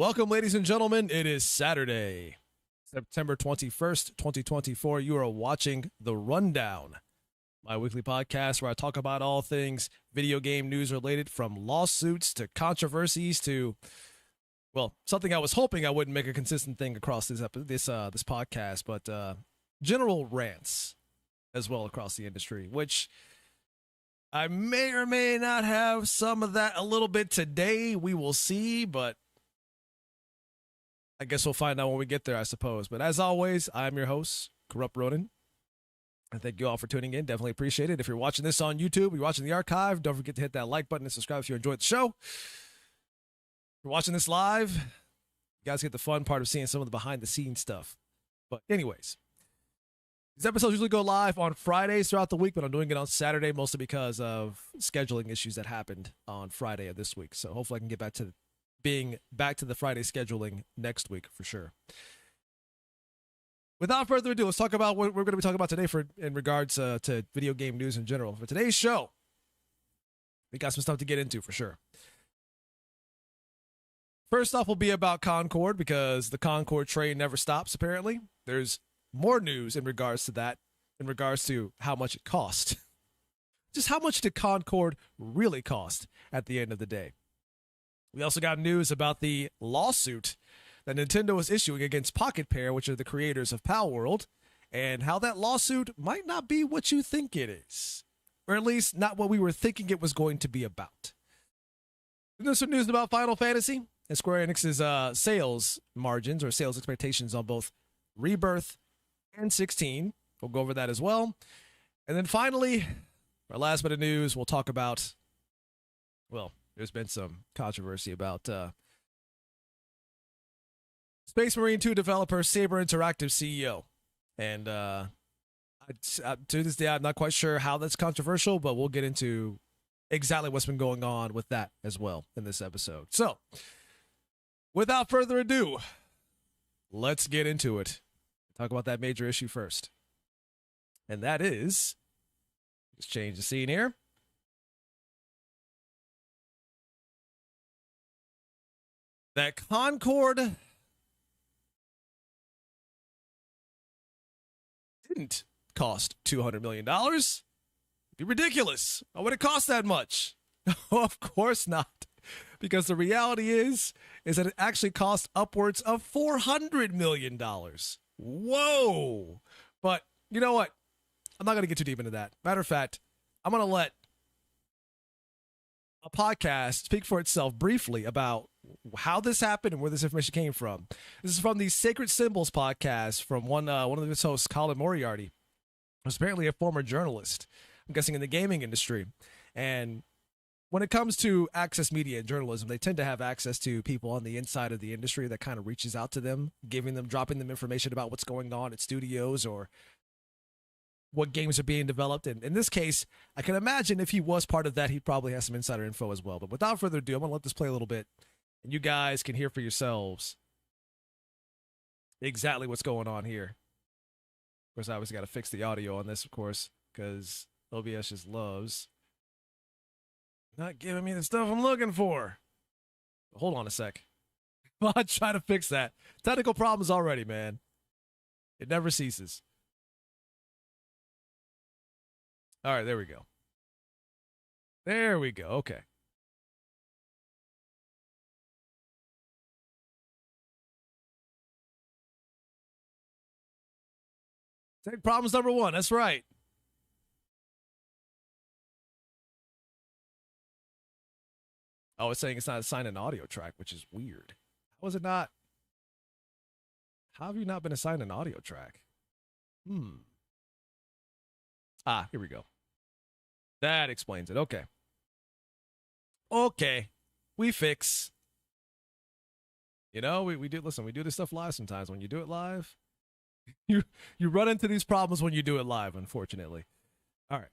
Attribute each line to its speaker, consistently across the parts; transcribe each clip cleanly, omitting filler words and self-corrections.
Speaker 1: Welcome, ladies and gentlemen. It is Saturday, September 21st, 2024. You are watching The Rundown, my weekly podcast where I talk about all things video game news related, from lawsuits to controversies to, well, something I was hoping I wouldn't make a consistent thing across this podcast, but general rants as well across the industry, which I may or may not have some of that a little bit today. We will see, but I guess we'll find out when we get there, I suppose. But as always, I'm your host, Corrupt Ronin. And thank you all for tuning in. Definitely appreciate it. If you're watching this on YouTube, you're watching the archive, don't forget to hit that like button and subscribe if you enjoyed the show. If you're watching this live, you guys get the fun part of seeing some of the behind-the-scenes stuff. But anyways, these episodes usually go live on Fridays throughout the week, but I'm doing it on Saturday mostly because of scheduling issues that happened on Friday of this week. So hopefully I can get back to being back to the Friday scheduling next week for sure. Without further ado, let's talk about what we're going to be talking about today in regards to video game news in general. For today's show, we got some stuff to get into for sure. First off will be about Concord, because the Concord train never stops, apparently. There's more news in regards to that, in regards to how much it cost. Just how much did Concord really cost at the end of the day? We also got news about the lawsuit that Nintendo is issuing against Pocket Pair, which are the creators of Palworld, and how that lawsuit might not be what you think it is, or at least not what we were thinking it was going to be about. Then there's some news about Final Fantasy and Square Enix's sales margins or sales expectations on both Rebirth and 16. We'll go over that as well. And then finally, our last bit of news, we'll talk about, well, there's been some controversy about Space Marine 2 developer Saber Interactive CEO. And to this day, I'm not quite sure how that's controversial, but we'll get into exactly what's been going on with that as well in this episode. So, without further ado, let's get into it. Talk about that major issue first. And that is, let's change the scene here. That Concord didn't cost $200 million. It'd be ridiculous. Why would it cost that much? Of course not. Because the reality is that it actually cost upwards of $400 million. Whoa. But you know what? I'm not going to get too deep into that. Matter of fact, I'm going to let a podcast speak for itself briefly about how this happened and where this information came from. This is from the Sacred Symbols podcast from one of its hosts, Colin Moriarty, who's apparently a former journalist, I'm guessing in the gaming industry. And when it comes to access media and journalism, they tend to have access to people on the inside of the industry that kind of reaches out to them, dropping them information about what's going on at studios or what games are being developed. And in this case, I can imagine if he was part of that, he probably has some insider info as well. But without further ado, I'm going to let this play a little bit, and you guys can hear for yourselves exactly what's going on here. Of course, I obviously got to fix the audio on this, of course, because OBS just loves not giving me the stuff I'm looking for. Hold on a sec. I'll try to fix that. Technical problems already, man. It never ceases. All right, there we go. There we go. Okay. Tech problems number one. That's right. Oh, it's saying it's not assigned an audio track, which is weird. How is it not? How have you not been assigned an audio track? Ah, here we go. That explains it. Okay. Okay. We fix. You know, we do, listen, we do this stuff live sometimes. When you do it live, you run into these problems when you do it live, unfortunately. All right.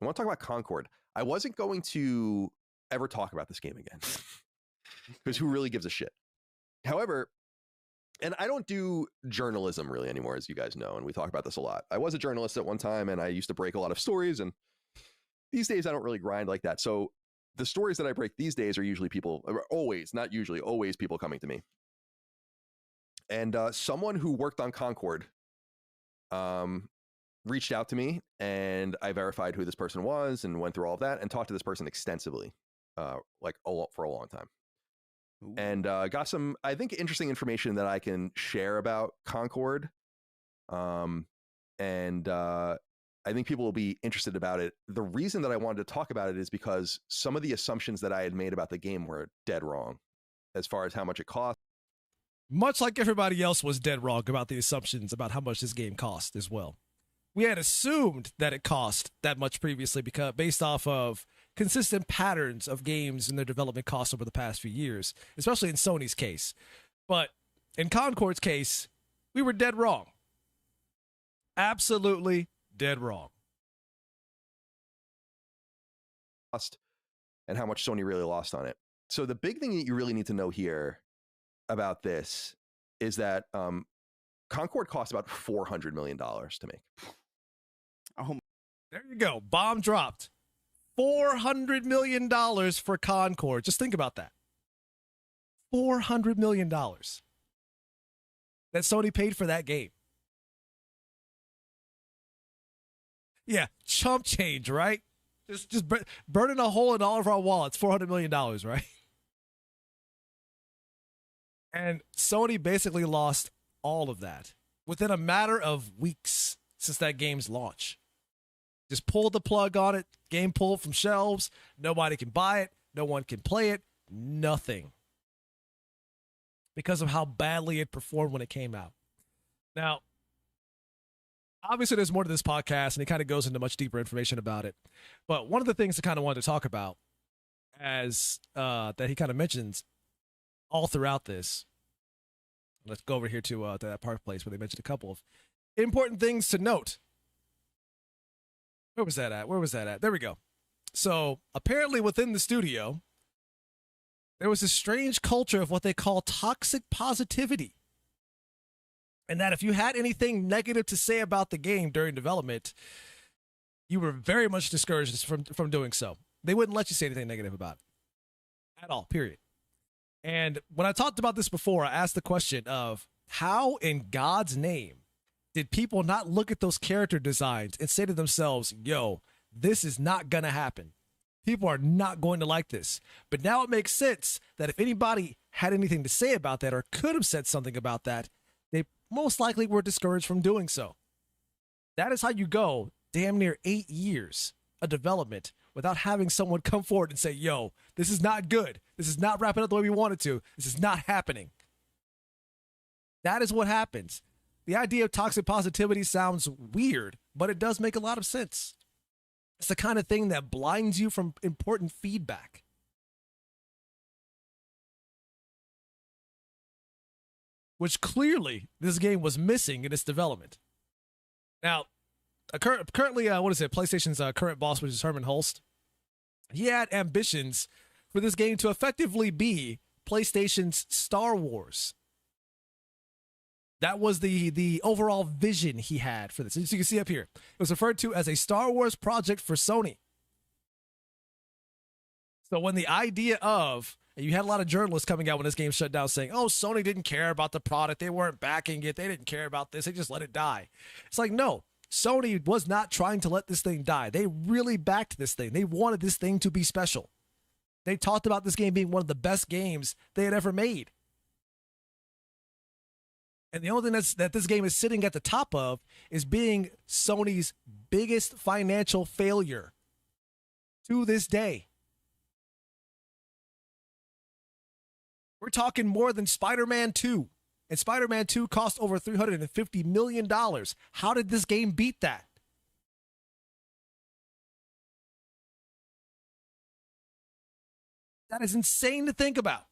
Speaker 2: I want to talk about Concord. I wasn't going to ever talk about this game again because who really gives a shit? However, and I don't do journalism really anymore, as you guys know, and we talk about this a lot. I was a journalist at one time, and I used to break a lot of stories, and these days I don't really grind like that. So the stories that I break these days are usually people, always, not usually, always people coming to me. And someone who worked on Concord reached out to me, and I verified who this person was and went through all of that and talked to this person extensively, for a long time. Ooh. And got some, I think, interesting information that I can share about Concord. I think people will be interested about it. The reason that I wanted to talk about it is because some of the assumptions that I had made about the game were dead wrong as far as how much it cost.
Speaker 1: Much like everybody else was dead wrong about the assumptions about how much this game cost as well. We had assumed that it cost that much previously because based off of consistent patterns of games and their development costs over the past few years, especially in Sony's case. But in Concord's case, we were dead wrong. Absolutely dead wrong.
Speaker 2: And how much Sony really lost on it. So the big thing that you really need to know here about this is that Concord cost about $400 million to make.
Speaker 1: Oh, there you go. Bomb dropped. $400 million for Concord. Just think about that. $400 million that Sony paid for that game. Yeah, chump change, right? Just burning a hole in all of our wallets. $400 million, right? And Sony basically lost all of that within a matter of weeks since that game's launch. Just pulled the plug on it, game pulled from shelves, nobody can buy it, no one can play it, nothing. Because of how badly it performed when it came out. Now, obviously there's more to this podcast, and it kind of goes into much deeper information about it. But one of the things I kind of wanted to talk about as that he kind of mentions all throughout this, let's go over here to that park place where they mentioned a couple of important things to note. Where was that at? There we go. So apparently within the studio, there was a strange culture of what they call toxic positivity. And that if you had anything negative to say about the game during development, you were very much discouraged from doing so. They wouldn't let you say anything negative about it at all, period. And when I talked about this before, I asked the question of how in God's name did people not look at those character designs and say to themselves, yo, this is not going to happen. People are not going to like this. But now it makes sense that if anybody had anything to say about that or could have said something about that, they most likely were discouraged from doing so. That is how you go damn near 8 years of development without having someone come forward and say, yo, this is not good. This is not wrapping up the way we want it to. This is not happening. That is what happens. The idea of toxic positivity sounds weird, but it does make a lot of sense. It's the kind of thing that blinds you from important feedback. Which clearly this game was missing in its development. Now, currently, PlayStation's current boss, which is Herman Hulst, he had ambitions for this game to effectively be PlayStation's Star Wars. That was the overall vision he had for this. As you can see up here, it was referred to as a Star Wars project for Sony. So when the idea of, and you had a lot of journalists coming out when this game shut down saying, oh, Sony didn't care about the product. They weren't backing it. They didn't care about this. They just let it die. It's like, no, Sony was not trying to let this thing die. They really backed this thing. They wanted this thing to be special. They talked about this game being one of the best games they had ever made. And the only thing that this game is sitting at the top of is being Sony's biggest financial failure to this day. We're talking more than Spider-Man 2. And Spider-Man 2 cost over $350 million. How did this game beat that? That is insane to think about.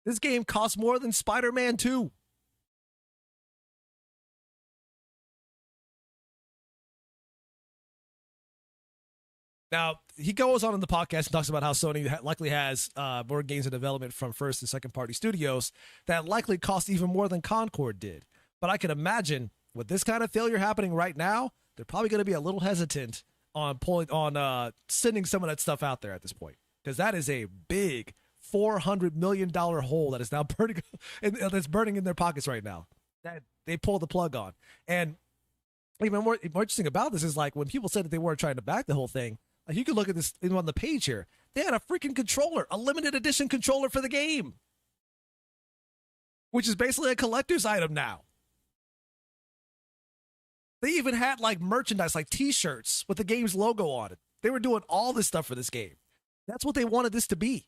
Speaker 1: This game costs more than Spider-Man 2. Now, he goes on in the podcast and talks about how Sony likely has more games in development from first and second party studios that likely cost even more than Concord did. But I can imagine with this kind of failure happening right now, they're probably going to be a little hesitant sending some of that stuff out there at this point, because that is a big $400 million hole that is now burning, that's burning in their pockets right now. That they pulled the plug on. And even more interesting about this is, like, when people said that they weren't trying to back the whole thing, like, you can look at this on the page here. They had a freaking controller, a limited edition controller for the game, which is basically a collector's item now. They even had, like, merchandise, like t-shirts with the game's logo on it. They were doing all this stuff for this game. That's what they wanted this to be.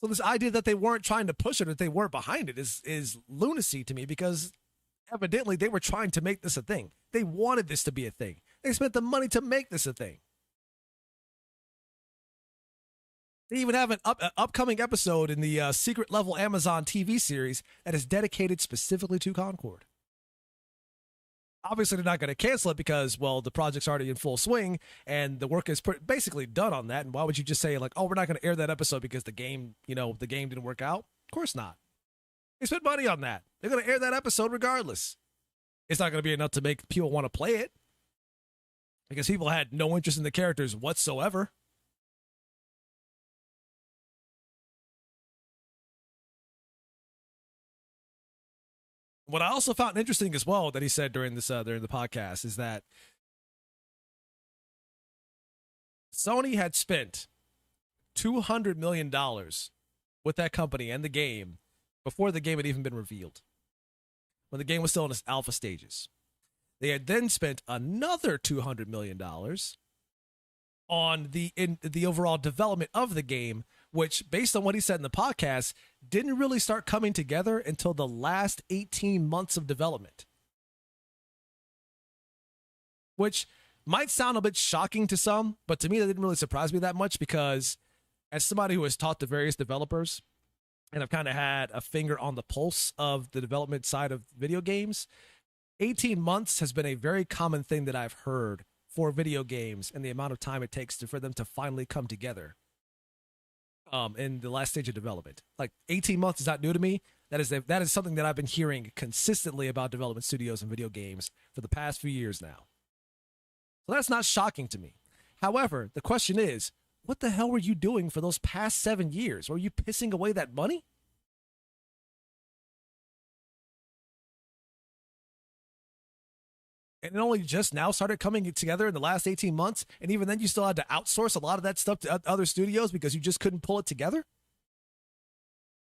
Speaker 1: So this idea that they weren't trying to push it, that they weren't behind it, is lunacy to me, because evidently they were trying to make this a thing. They wanted this to be a thing. They spent the money to make this a thing. They even have an upcoming episode in the secret level Amazon TV series that is dedicated specifically to Concord. Obviously, they're not going to cancel it because, well, the project's already in full swing and the work is basically done on that. And why would you just say, like, oh, we're not going to air that episode because the game didn't work out? Of course not. They spent money on that. They're going to air that episode regardless. It's not going to be enough to make people want to play it, because people had no interest in the characters whatsoever. What I also found interesting as well that he said during the podcast is that Sony had spent $200 million with that company and the game before the game had even been revealed, when the game was still in its alpha stages. They had then spent another $200 million on the overall development of the game, which, based on what he said in the podcast, didn't really start coming together until the last 18 months of development. Which might sound a bit shocking to some, but to me, that didn't really surprise me that much, because as somebody who has talked to various developers and I've kind of had a finger on the pulse of the development side of video games, 18 months has been a very common thing that I've heard for video games, and the amount of time it takes for them to finally come together in the last stage of development. Like, 18 months is not new to me. That is something that I've been hearing consistently about development studios and video games for the past few years now. So that's not shocking to me. However, the question is, what the hell were you doing for those past 7 years? Were you pissing away that money? And it only just now started coming together in the last 18 months, and even then you still had to outsource a lot of that stuff to other studios because you just couldn't pull it together?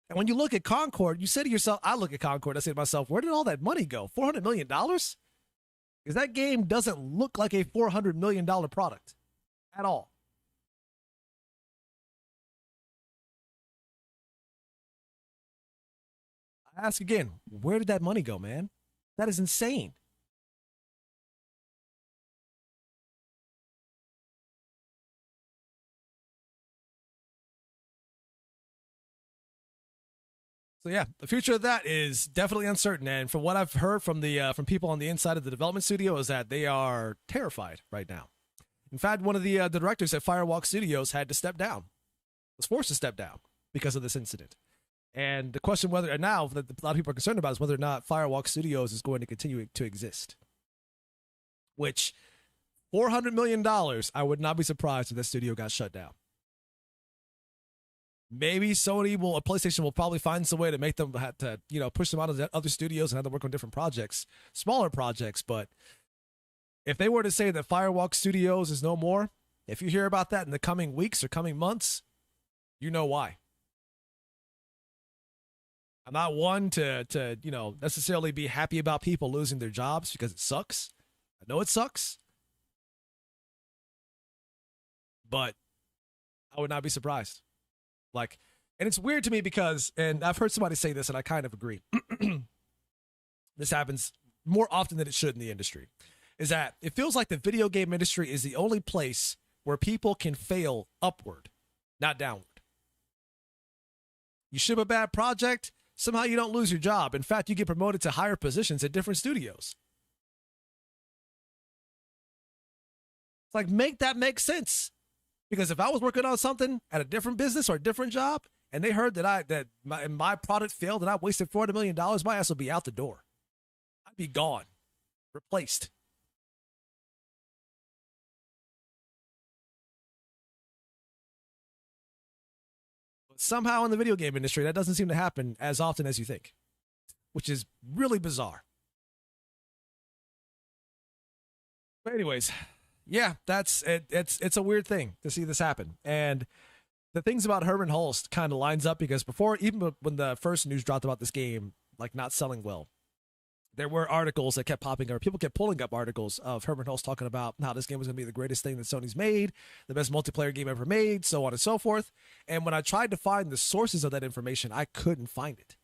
Speaker 1: And when you look at Concord, you say to yourself, I look at Concord, I say to myself, where did all that money go? $400 million? Because that game doesn't look like a $400 million product at all. I ask again, where did that money go, man? That is insane. So yeah, the future of that is definitely uncertain, and from what I've heard from people on the inside of the development studio is that they are terrified right now. In fact, one of the directors at Firewalk Studios had to step down, was forced to step down because of this incident. And the question whether now that a lot of people are concerned about is whether or not Firewalk Studios is going to continue to exist. Which, $400 million, I would not be surprised if that studio got shut down. Maybe PlayStation will probably find some way to make them have to, push them out of the other studios and have them work on different projects, smaller projects. But if they were to say that Firewalk Studios is no more, if you hear about that in the coming weeks or coming months, you know why. I'm not one to necessarily be happy about people losing their jobs because it sucks. I know it sucks. But I would not be surprised. And it's weird to me because, and I've heard somebody say this and I kind of agree. This happens more often than it should in the industry, is that it feels like the video game industry is the only place where people can fail upward, not downward. You ship a bad project, somehow you don't lose your job. In fact, you get promoted to higher positions at different studios. It's like, make that make sense. Because if I was working on something at a different business or a different job, and they heard that my product failed and I wasted $400 million, my ass would be out the door. I'd be gone, replaced. But somehow in the video game industry, that doesn't seem to happen as often as you think, which is really bizarre. But anyways, yeah, that's it. It's a weird thing to see this happen. And the things about Herman Hulst kind of lines up because before, even when the first news dropped about this game, like not selling well, there were articles that kept popping up. People kept pulling up articles of Herman Hulst talking about how this game was going to be the greatest thing that Sony's made, the best multiplayer game ever made, so on and so forth. And when I tried to find the sources of that information, I couldn't find it.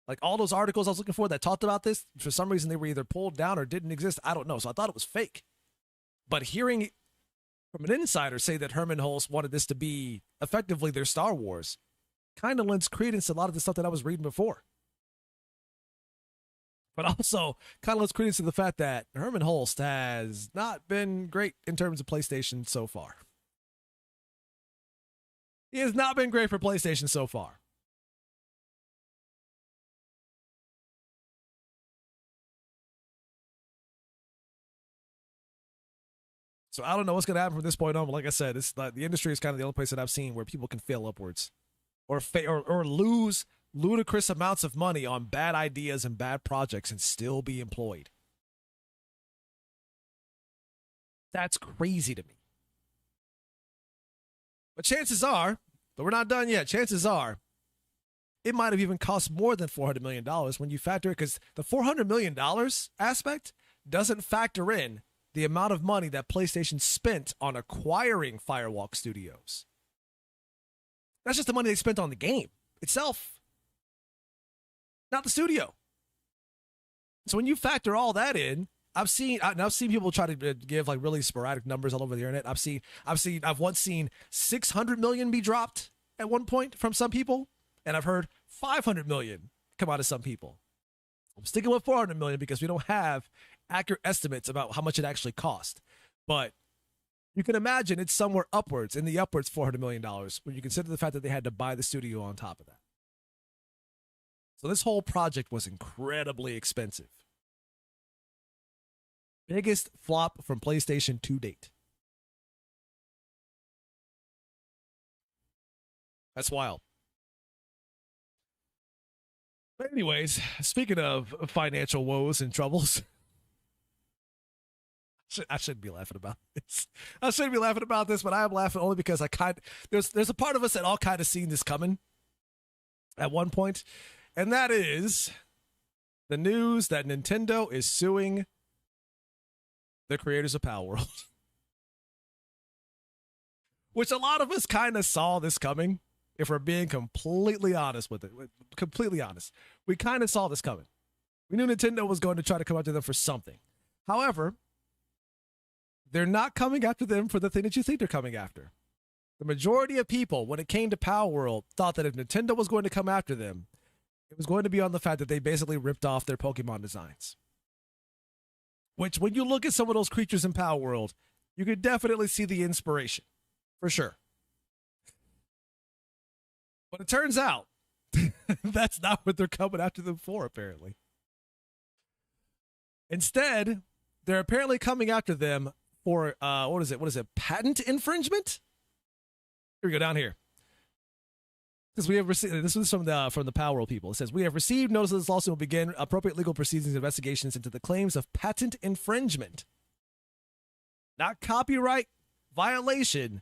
Speaker 1: Like all those articles I was looking for that talked about this, for some reason they were either pulled down or didn't exist. I don't know. So I thought it was fake. But hearing from an insider say that Herman Hulst wanted this to be effectively their Star Wars kind of lends credence to a lot of the stuff that I was reading before. But also kind of lends credence to the fact that Herman Hulst has not been great in terms of PlayStation so far. He has not been great for PlayStation so far. So I don't know what's going to happen from this point on. But like I said, the industry is kind of the only place that I've seen where people can fail upwards or lose ludicrous amounts of money on bad ideas and bad projects and still be employed. That's crazy to me. But chances are, but we're not done yet, chances are, it might have even cost more than $400 million when you factor it, because the $400 million aspect doesn't factor in the amount of money that PlayStation spent on acquiring Firewalk Studios. That's just the money they spent on the game itself, not the studio. So when you factor all that in, I've seen people try to give like really sporadic numbers all over the internet. I've once seen 600 million be dropped at one point from some people, and I've heard 500 million come out of some people. I'm sticking with 400 million because we don't have accurate estimates about how much it actually cost. But you can imagine it's somewhere upwards, in the upwards $400 million, when you consider the fact that they had to buy the studio on top of that. So this whole project was incredibly expensive. Biggest flop from PlayStation to date. That's wild. But anyways, speaking of financial woes and troubles, I shouldn't be laughing about this. I shouldn't be laughing about this, but I am laughing only because there's a part of us that all kind of seen this coming at one point, and that is the news that Nintendo is suing the creators of Palworld. Which a lot of us kind of saw this coming, if we're being completely honest with it. Completely honest. We kind of saw this coming. We knew Nintendo was going to try to come after them for something. However, they're not coming after them for the thing that you think they're coming after. The majority of people, when it came to Palworld, thought that if Nintendo was going to come after them, it was going to be on the fact that they basically ripped off their Pokemon designs. Which, when you look at some of those creatures in Palworld, you could definitely see the inspiration. For sure. But it turns out, that's not what they're coming after them for, apparently. Instead, they're apparently coming after them for, what is it? Patent infringement? Here we go, down here. Because we have received, this was from the Palworld people. It says, we have received notice that this lawsuit will begin appropriate legal proceedings and investigations into the claims of patent infringement. Not copyright violation,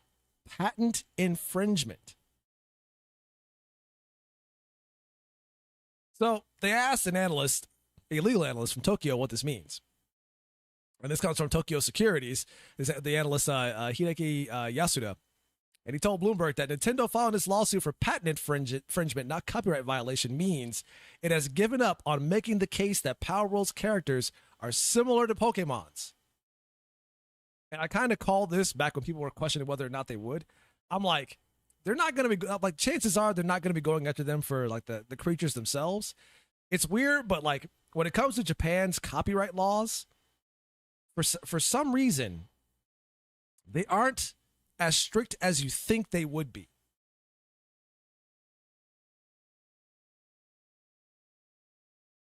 Speaker 1: patent infringement. So they asked an analyst, a legal analyst from Tokyo, what this means. And this comes from Tokyo Securities. This is the analyst Hideki Yasuda. And he told Bloomberg that Nintendo filing this lawsuit for patent infringement, not copyright violation, means it has given up on making the case that Palworld's characters are similar to Pokemon's. And I kind of called this back when people were questioning whether or not they would. I'm like, they're not going to be, like, chances are they're not going to be going after them for, like, the creatures themselves. It's weird, but, like, when it comes to Japan's copyright laws, for some reason, they aren't as strict as you think they would be.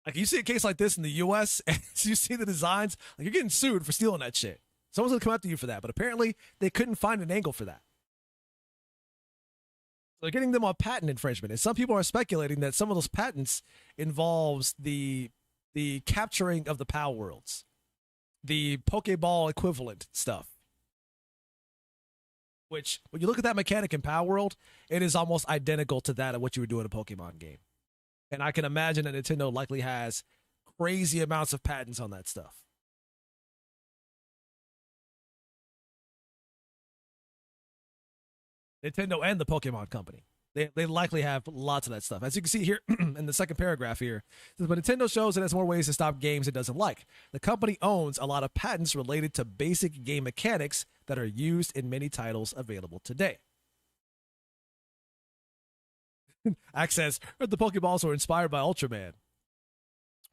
Speaker 1: Like, you see a case like this in the US, and you see the designs, like, you're getting sued for stealing that shit. Someone's gonna come after you for that, but apparently they couldn't find an angle for that. they're getting them on patent infringement. And some people are speculating that some of those patents involves the capturing of the Palworlds, the Pokeball equivalent stuff. Which, when you look at that mechanic in Palworld, it is almost identical to that of what you would do in a Pokemon game. And I can imagine that Nintendo likely has crazy amounts of patents on that stuff. Nintendo and the Pokemon Company. They likely have lots of that stuff. As you can see here in the second paragraph here, it says, but Nintendo shows it has more ways to stop games it doesn't like. The company owns a lot of patents related to basic game mechanics that are used in many titles available today. Axe says, heard the Pokeballs were inspired by Ultraman.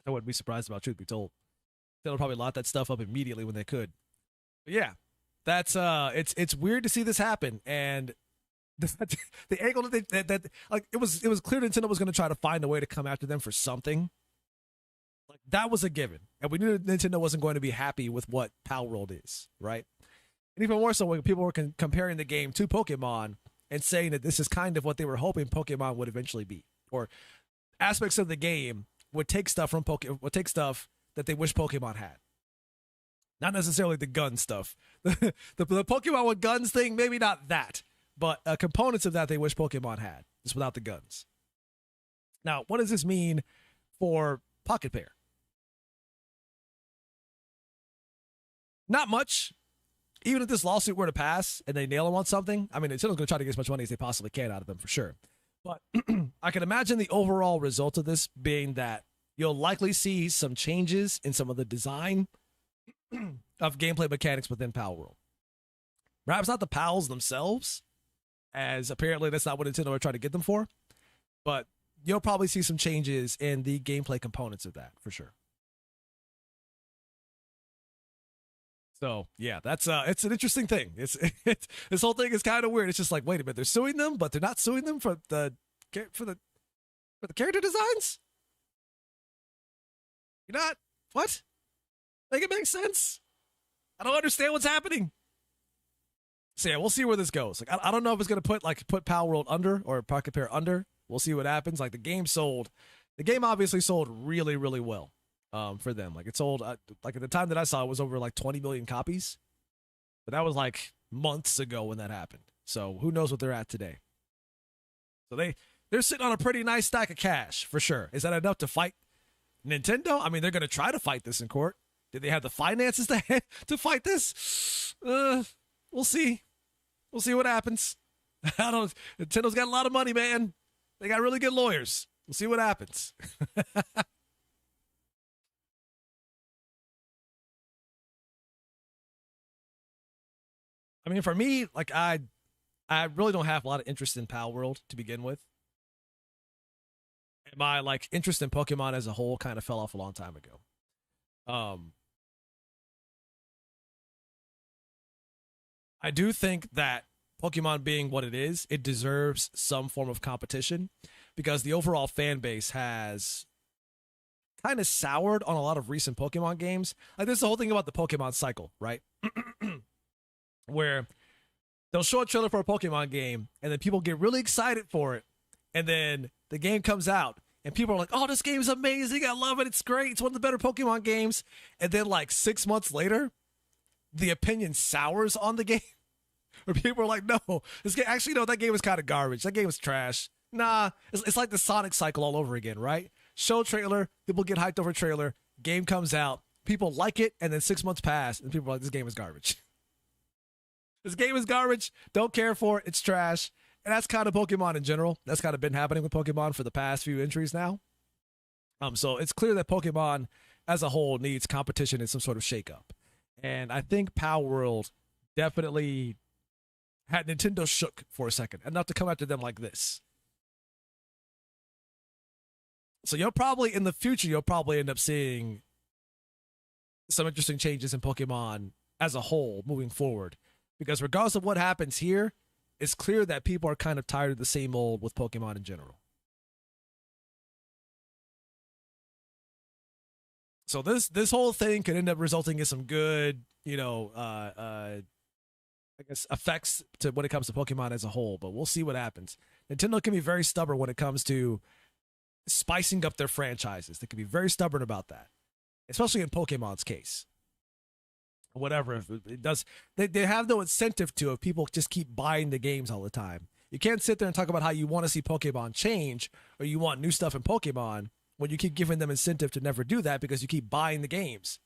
Speaker 1: I wouldn't be surprised about, truth be told. They'll probably lock that stuff up immediately when they could. But yeah, that's it's weird to see this happen, and the angle that like it was clear Nintendo was going to try to find a way to come after them for something. Like that was a given, and we knew Nintendo wasn't going to be happy with what Palworld is, right? And even more so when people were comparing the game to Pokemon and saying that this is kind of what they were hoping Pokemon would eventually be, or aspects of the game would take stuff from would take stuff that they wish Pokemon had. Not necessarily the gun stuff. the Pokemon with guns thing, maybe not that. But components of that they wish Pokemon had, just without the guns. Now, what does this mean for Pocket Pair? Not much. Even if this lawsuit were to pass and they nail them on something, I mean, Nintendo's going to try to get as much money as they possibly can out of them for sure. But I can imagine the overall result of this being that you'll likely see some changes in some of the design of gameplay mechanics within Palworld. Perhaps not the Pals themselves, as apparently that's not what Nintendo are trying to get them for. But you'll probably see some changes in the gameplay components of that, for sure. So, yeah, that's it's an interesting thing. It's this whole thing is kind of weird. It's just like, wait a minute, they're suing them, but they're not suing them for the character designs? You're not? What? Make it make sense? I don't understand what's happening. So yeah, we'll see where this goes. Like, I don't know if it's gonna put Palworld under or Pocket Pair under. We'll see what happens. Like the game obviously sold really, really well for them. Like it sold like at the time that I saw it was over like 20 million copies, but that was like months ago when that happened. So who knows what they're at today? So they're sitting on a pretty nice stack of cash for sure. Is that enough to fight Nintendo? I mean, they're gonna try to fight this in court. Did they have the finances to fight this? We'll see. We'll see what happens. Nintendo's got a lot of money, man. They got really good lawyers. We'll see what happens. I mean, for me, like I really don't have a lot of interest in Palworld to begin with. And my like interest in Pokemon as a whole kind of fell off a long time ago. I do think that Pokemon being what it is, it deserves some form of competition because the overall fan base has kind of soured on a lot of recent Pokemon games. Like there's the whole thing about the Pokemon cycle, right? Where they'll show a trailer for a Pokemon game and then people get really excited for it. And then the game comes out and people are like, oh, this game's amazing. I love it. It's great. It's one of the better Pokemon games. And then like 6 months later, the opinion sours on the game. Where people are like, no, this game, actually, no, that game was kind of garbage. That game was trash. Nah, it's like the Sonic cycle all over again, right? Show trailer, people get hyped over trailer, game comes out, people like it, and then 6 months pass, and people are like, this game is garbage. This game is garbage, don't care for it, it's trash. And that's kind of Pokemon in general. That's kind of been happening with Pokemon for the past few entries now. So it's clear that Pokemon as a whole needs competition and some sort of shakeup. And I think Palworld definitely had Nintendo shook for a second, enough to come after them like this. So in the future, you'll probably end up seeing some interesting changes in Pokemon as a whole moving forward. Because regardless of what happens here, it's clear that people are kind of tired of the same old with Pokemon in general. So this whole thing could end up resulting in some good, I guess, effects to when it comes to Pokemon as a whole, but we'll see what happens. Nintendo can be very stubborn when it comes to spicing up their franchises. They can be very stubborn about that, especially in Pokemon's case. Whatever, if it does, they have no incentive to if people just keep buying the games all the time. You can't sit there and talk about how you want to see Pokemon change or you want new stuff in Pokemon when you keep giving them incentive to never do that because you keep buying the games.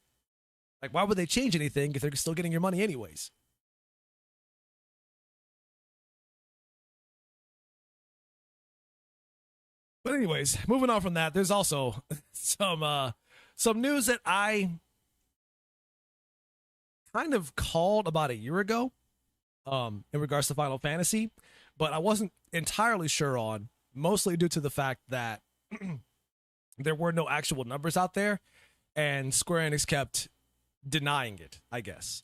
Speaker 1: Like, why would they change anything if they're still getting your money anyways? But anyways, moving on from that, there's also some news that I kind of called about a year ago in regards to Final Fantasy, but I wasn't entirely sure on, mostly due to the fact that there were no actual numbers out there, and Square Enix kept denying it, I guess.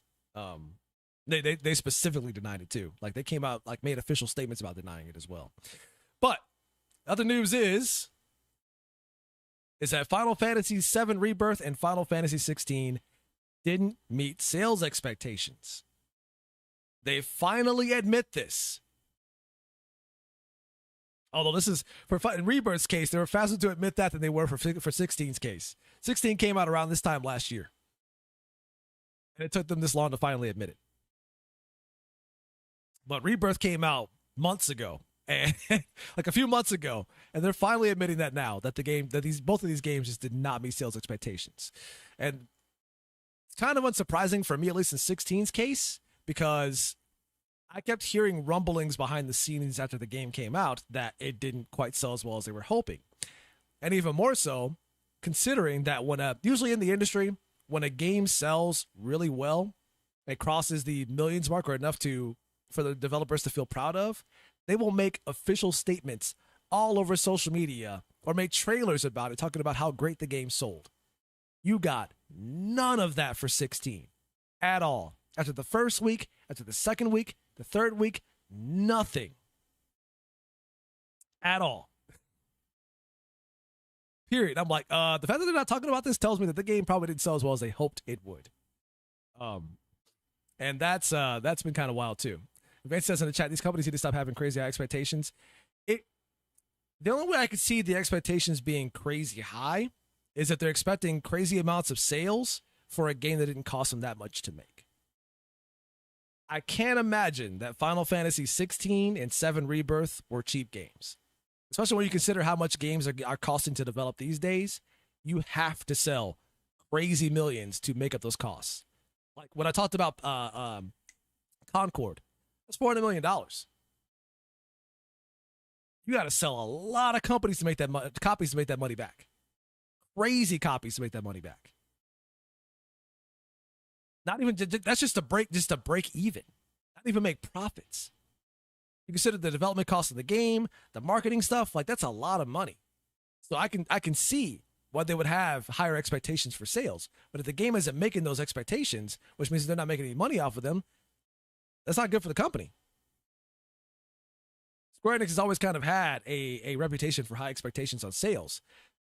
Speaker 1: They specifically denied it too. Like, they came out, like, made official statements about denying it as well. But other news is that Final Fantasy VII Rebirth and Final Fantasy XVI didn't meet sales expectations. They finally admit this. Although this is, in Rebirth's case, they were faster to admit that than they were for 16's case. 16 came out around this time last year. And it took them this long to finally admit it. But Rebirth came out months ago. And like a few months ago, and they're finally admitting that now that both of these games just did not meet sales expectations. And it's kind of unsurprising for me, at least in 16's case, because I kept hearing rumblings behind the scenes after the game came out that it didn't quite sell as well as they were hoping. And even more so, considering that usually in the industry, when a game sells really well, it crosses the millions mark or enough for the developers to feel proud of, they will make official statements all over social media or make trailers about it, talking about how great the game sold. You got none of that for 16 at all. After the first week, after the second week, the third week, nothing at all. Period. I'm like, the fact that they're not talking about this tells me that the game probably didn't sell as well as they hoped it would. And that's been kind of wild too. Vance says in the chat, these companies need to stop having crazy high expectations. The only way I could see the expectations being crazy high is that they're expecting crazy amounts of sales for a game that didn't cost them that much to make. I can't imagine that Final Fantasy 16 and 7 Rebirth were cheap games. Especially when you consider how much games are costing to develop these days. You have to sell crazy millions to make up those costs. Like when I talked about Concord, that's $400 million. You got to sell a lot of copies to make that money back. Crazy copies to make that money back. Not even that's just to break even. Not even make profits. You consider the development cost of the game, the marketing stuff, like that's a lot of money. So I can see why they would have higher expectations for sales. But if the game isn't making those expectations, which means they're not making any money off of them, that's not good for the company. Square Enix has always kind of had a reputation for high expectations on sales.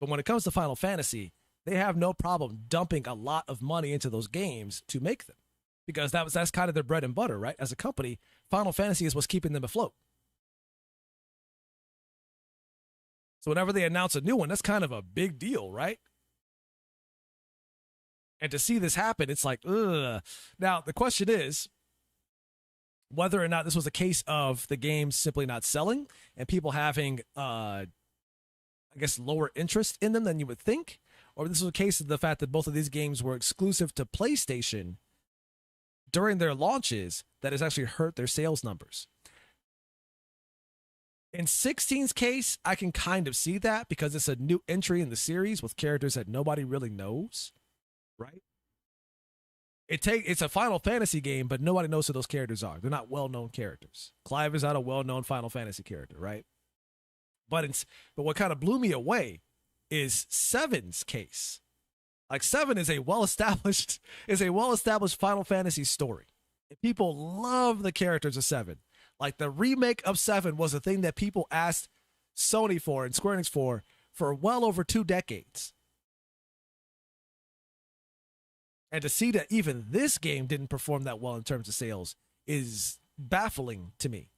Speaker 1: But when it comes to Final Fantasy, they have no problem dumping a lot of money into those games to make them. Because that's kind of their bread and butter, right? As a company, Final Fantasy is what's keeping them afloat. So whenever they announce a new one, that's kind of a big deal, right? And to see this happen, it's like, ugh. Now, the question is whether or not this was a case of the game simply not selling and people having, I guess, lower interest in them than you would think, or this was a case of the fact that both of these games were exclusive to PlayStation during their launches that has actually hurt their sales numbers. In 16's case, I can kind of see that because it's a new entry in the series with characters that nobody really knows, right? It's a Final Fantasy game, but nobody knows who those characters are. They're not well-known characters. Clive is not a well-known Final Fantasy character, right? But what kind of blew me away is 7's case. Like 7 is a well-established Final Fantasy story. People love the characters of 7. Like the remake of 7 was a thing that people asked Sony for and Square Enix for well over 2 decades. And to see that even this game didn't perform that well in terms of sales is baffling to me.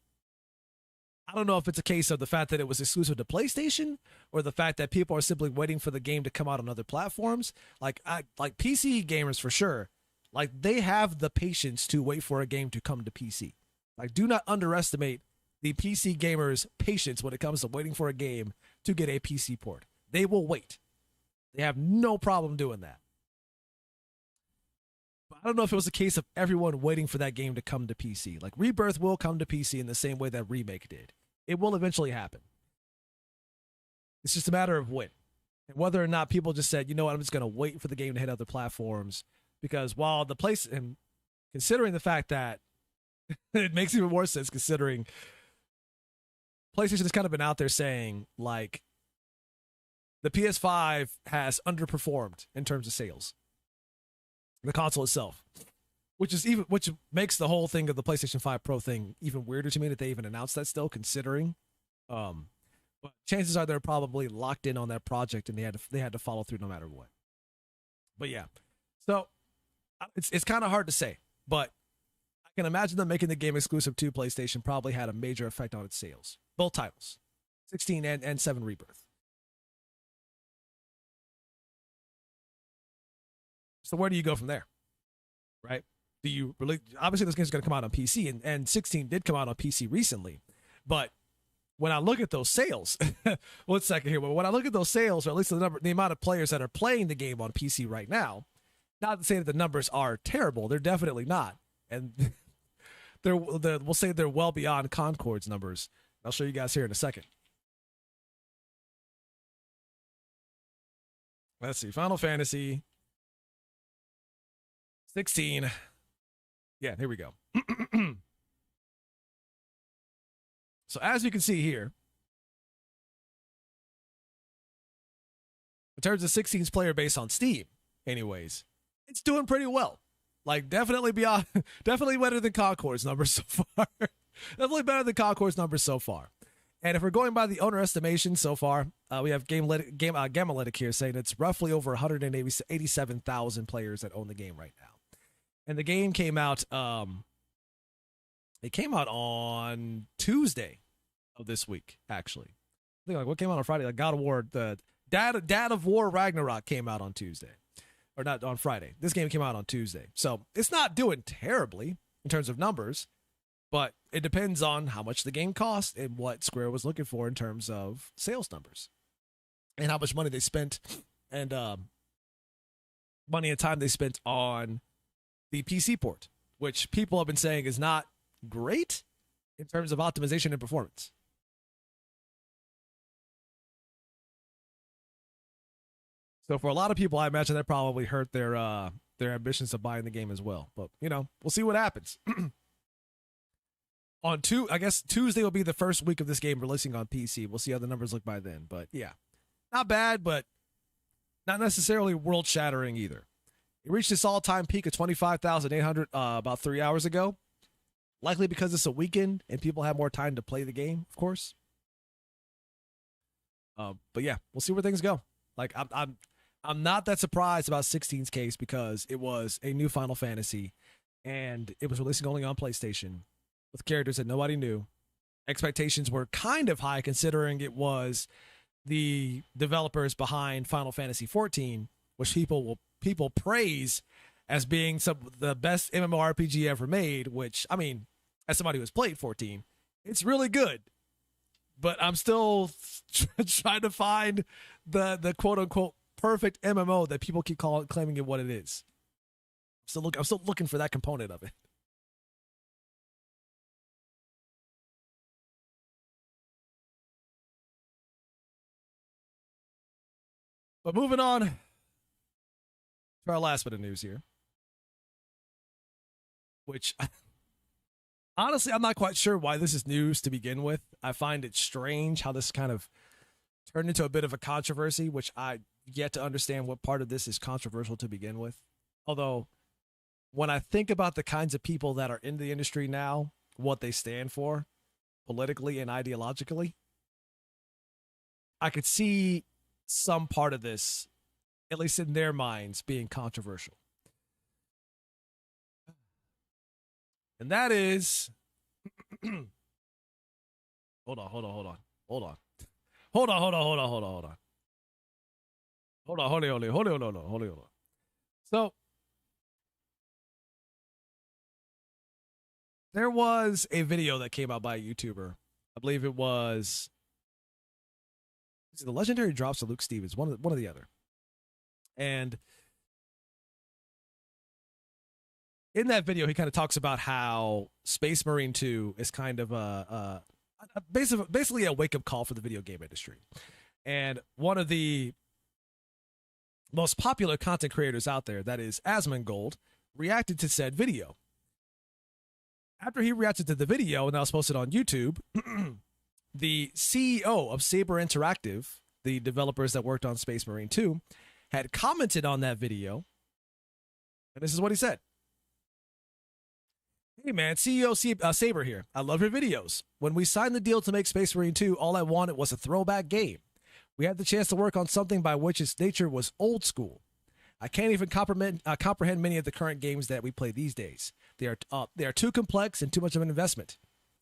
Speaker 1: I don't know if it's a case of the fact that it was exclusive to PlayStation or the fact that people are simply waiting for the game to come out on other platforms. Like PC gamers for sure. Like, they have the patience to wait for a game to come to PC. Like, do not underestimate the PC gamers' patience when it comes to waiting for a game to get a PC port. They will wait. They have no problem doing that. But I don't know if it was a case of everyone waiting for that game to come to PC. Like, Rebirth will come to PC in the same way that Remake did. It will eventually happen. It's just a matter of when. And whether or not people just said, you know what, I'm just going to wait for the game to hit other platforms. Because while the place, and considering the fact that it makes even more sense considering PlayStation has kind of been out there saying, like, the PS5 has underperformed in terms of sales. The console itself. Which makes the whole thing of the PlayStation 5 Pro thing even weirder to me that they even announced that still, considering. But chances are they're probably locked in on that project and they had to follow through no matter what. But yeah. So it's kind of hard to say, but I can imagine them making the game exclusive to PlayStation probably had a major effect on its sales. Both titles, 16 and 7 Rebirth. So where do you go from there, right? Do you really? Obviously, this game's going to come out on PC, and 16 did come out on PC recently, but when I look at those sales, 1 second here. But when I look at those sales, or at least the amount of players that are playing the game on PC right now. Not to say that the numbers are terrible. They're definitely not. And we'll say they're well beyond Concord's numbers. I'll show you guys here in a second. Let's see. Final Fantasy 16. Yeah, here we go. So as you can see here, in terms of 16's player base on Steam, anyways, it's doing pretty well. Like, definitely better than Concord's numbers so far. Definitely better than Concord's numbers so far. And if we're going by the owner estimation so far, we have Gamalytic here saying it's roughly over 187,000 players that own the game right now. And the game came out, it came out on Tuesday of this week, actually. I think, like, what came out on Friday? Like, God of War, the Dad of War Ragnarok came out on Tuesday. Or not on Friday. This game came out on Tuesday. So it's not doing terribly in terms of numbers, but it depends on how much the game cost and what Square was looking for in terms of sales numbers and how much money they spent and money and time they spent on the PC port, which people have been saying is not great in terms of optimization and performance. So for a lot of people, I imagine that probably hurt their ambitions of buying the game as well. But, you know, we'll see what happens. I guess Tuesday will be the first week of this game releasing on PC. We'll see how the numbers look by then. But yeah, not bad, but not necessarily world-shattering either. It reached its all-time peak of 25,800 about 3 hours ago. Likely because it's a weekend and people have more time to play the game, of course. But yeah, we'll see where things go. Like, I'm not that surprised about 16's case because it was a new Final Fantasy and it was releasing only on PlayStation with characters that nobody knew. Expectations were kind of high considering it was the developers behind Final Fantasy 14, which people praise as being some of the best MMORPG ever made, which, I mean, as somebody who's played 14, it's really good. But I'm still trying to find the quote-unquote perfect MMO that people keep claiming it what it is. I'm still looking for that component of it. But moving on to our last bit of news here, which honestly, I'm not quite sure why this is news to begin with. I find it strange how this kind of turned into a bit of a controversy, which I yet to understand what part of this is controversial to begin with. Although, when I think about the kinds of people that are in the industry now, what they stand for politically and ideologically, I could see some part of this, at least in their minds, being controversial. And that is hold on. So there was a video that came out by a YouTuber. I believe it was the Legendary Drops of Luke Stevens, one or the other. And in that video, he kind of talks about how Space Marine 2 is kind of basically a wake-up call for the video game industry. And one of the most popular content creators out there, that is Asmongold, reacted to said video. After he reacted to the video, and that was posted on YouTube, the CEO of Saber Interactive, the developers that worked on Space Marine 2, had commented on that video. And this is what he said. Hey man, CEO Saber here. I love your videos. When we signed the deal to make Space Marine 2, all I wanted was a throwback game. We had the chance to work on something by which its nature was old school. I can't even comprehend many of the current games that we play these days. They are too complex and too much of an investment.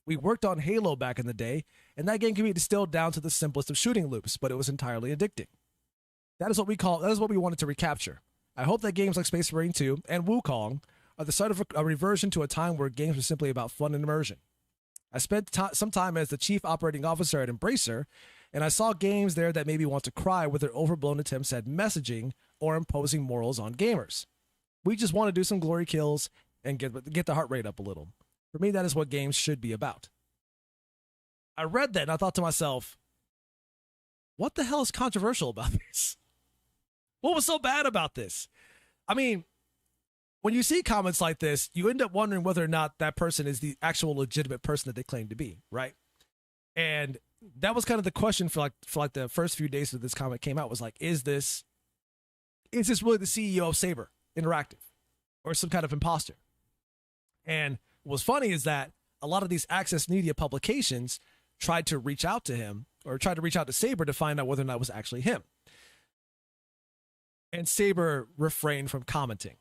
Speaker 1: We worked on Halo back in the day, and that game can be distilled down to the simplest of shooting loops, but it was entirely addicting. That is what we wanted to recapture. I hope that games like Space Marine 2 and Wukong are the start of a reversion to a time where games were simply about fun and immersion. I spent some time as the chief operating officer at Embracer, and I saw games there that made me want to cry with their overblown attempts at messaging or imposing morals on gamers. We just want to do some glory kills and get the heart rate up a little. For me, that is what games should be about. I read that and I thought to myself, what the hell is controversial about this? What was so bad about this? I mean, when you see comments like this, you end up wondering whether or not that person is the actual legitimate person that they claim to be, right? And that was kind of the question for the first few days that this comment came out, was like, is this really the CEO of Saber Interactive or some kind of imposter? And what's funny is that a lot of these access media publications tried to reach out to him or tried to reach out to Saber to find out whether or not it was actually him. And Saber refrained from commenting.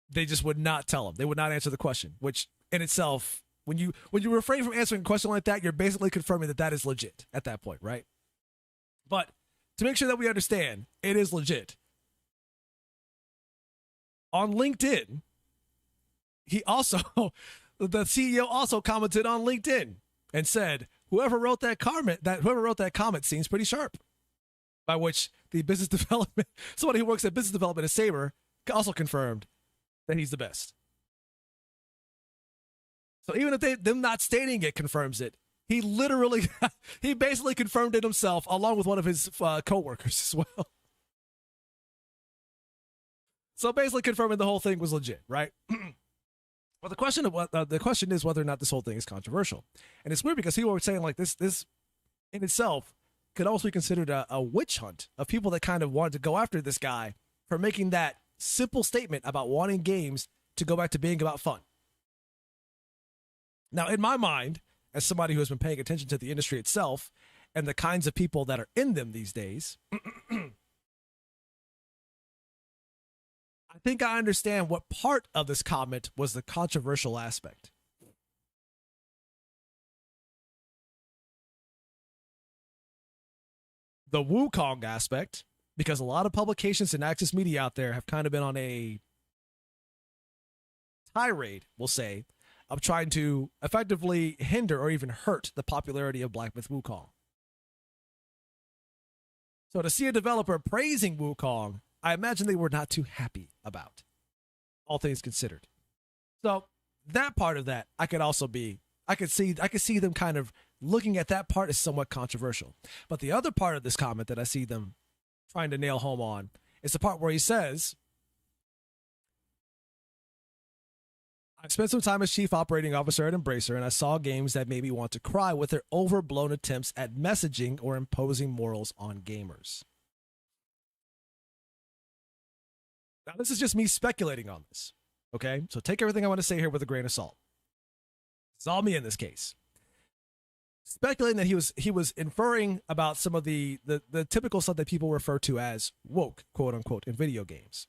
Speaker 1: They just would not tell him. They would not answer the question, which in itself, when you refrain from answering a question like that, you're basically confirming that is legit at that point, right? But to make sure that we understand, it is legit. On LinkedIn, the CEO also commented on LinkedIn and said, whoever wrote that comment seems pretty sharp. By which the business development, somebody who works at business development at Saber, also confirmed that he's the best. So even if them not stating it confirms it, he basically confirmed it himself along with one of his co-workers as well. So basically confirming the whole thing was legit, right? Well, the question is whether or not this whole thing is controversial. And it's weird because people were saying like this in itself could also be considered a witch hunt of people that kind of wanted to go after this guy for making that simple statement about wanting games to go back to being about fun. Now, in my mind, as somebody who has been paying attention to the industry itself and the kinds of people that are in them these days, I think I understand what part of this comment was the controversial aspect. The Wukong aspect, because a lot of publications and access media out there have kind of been on a tirade, we'll say, of trying to effectively hinder or even hurt the popularity of Black Myth Wukong. So to see a developer praising Wukong, I imagine they were not too happy about, all things considered. So that part of that, I could see them kind of looking at that part as somewhat controversial. But the other part of this comment that I see them trying to nail home on is the part where he says, I spent some time as chief operating officer at Embracer, and I saw games that made me want to cry with their overblown attempts at messaging or imposing morals on gamers. Now, this is just me speculating on this, okay? So take everything I want to say here with a grain of salt. It's all me in this case. Speculating that he was inferring about some of the typical stuff that people refer to as woke, quote unquote, in video games.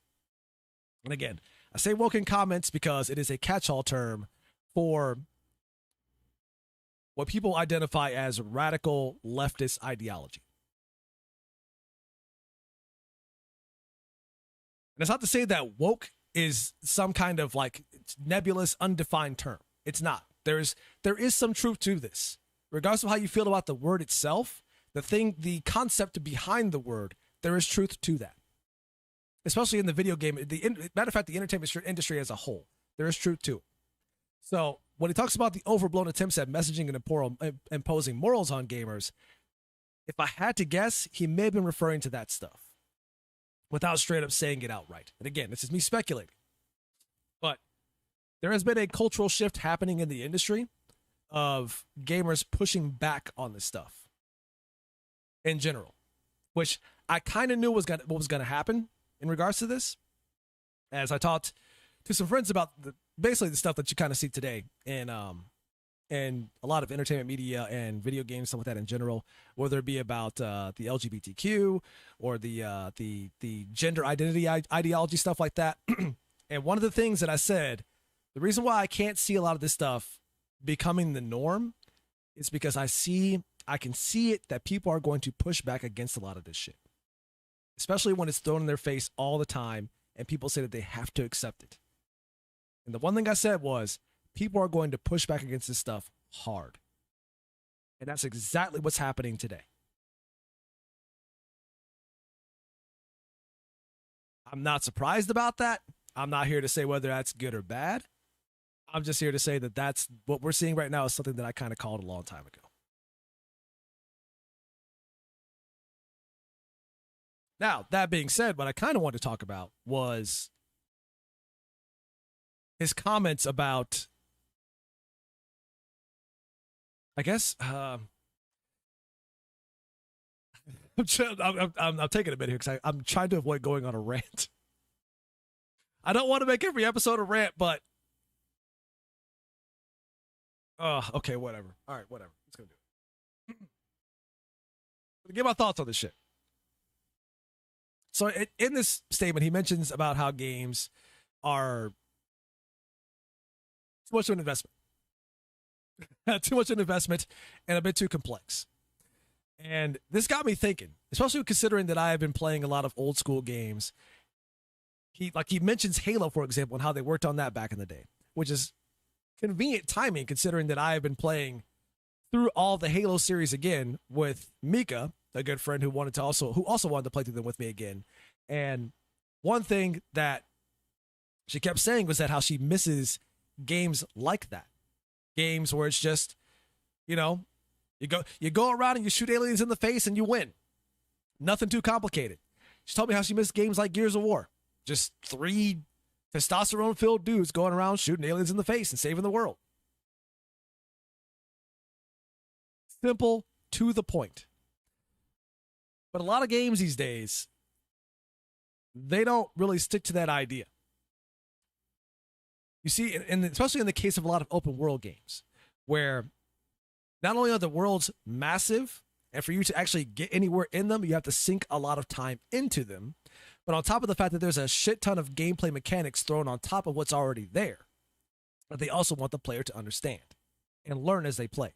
Speaker 1: And again, I say woke in comments because it is a catch-all term for what people identify as radical leftist ideology. And it's not to say that woke is some kind of like nebulous, undefined term. It's not. There is some truth to this. Regardless of how you feel about the word itself, the concept behind the word, there is truth to that. Especially in the video game, matter of fact, the entertainment industry as a whole, there is truth to it. So when he talks about the overblown attempts at messaging and imposing morals on gamers, if I had to guess, he may have been referring to that stuff without straight up saying it outright. And again, this is me speculating. But there has been a cultural shift happening in the industry of gamers pushing back on this stuff in general, which I kind of knew what was going to happen in regards to this, as I talked to some friends about basically the stuff that you kind of see today in a lot of entertainment media and video games, stuff like that in general, whether it be about the LGBTQ or the gender identity ideology, stuff like that. And one of the things that I said, the reason why I can't see a lot of this stuff becoming the norm is because I can see it that people are going to push back against a lot of this shit, especially when it's thrown in their face all the time and people say that they have to accept it. And the one thing I said was, people are going to push back against this stuff hard. And that's exactly what's happening today. I'm not surprised about that. I'm not here to say whether that's good or bad. I'm just here to say that that's what we're seeing right now is something that I kind of called a long time ago. Now, that being said, what I kind of wanted to talk about was his comments about, I guess, I'm taking a minute here because I'm trying to avoid going on a rant. I don't want to make every episode a rant, but okay, whatever. All right, whatever. Let's go do it. Give my thoughts on this shit. So in this statement, he mentions about how games are too much of an investment. Too much of an investment and a bit too complex. And this got me thinking, especially considering that I have been playing a lot of old school games. He mentions Halo, for example, and how they worked on that back in the day, which is convenient timing considering that I have been playing through all the Halo series again with Mika, a good friend who also wanted to play through them with me again. And one thing that she kept saying was that how she misses games like that. Games where it's just, you go around and you shoot aliens in the face and you win. Nothing too complicated. She told me how she missed games like Gears of War. Just 3 testosterone-filled dudes going around shooting aliens in the face and saving the world. Simple, to the point. But a lot of games these days, they don't really stick to that idea. You see, and especially in the case of a lot of open world games, where not only are the worlds massive, and for you to actually get anywhere in them, you have to sink a lot of time into them. But on top of the fact that there's a shit ton of gameplay mechanics thrown on top of what's already there, but they also want the player to understand and learn as they play.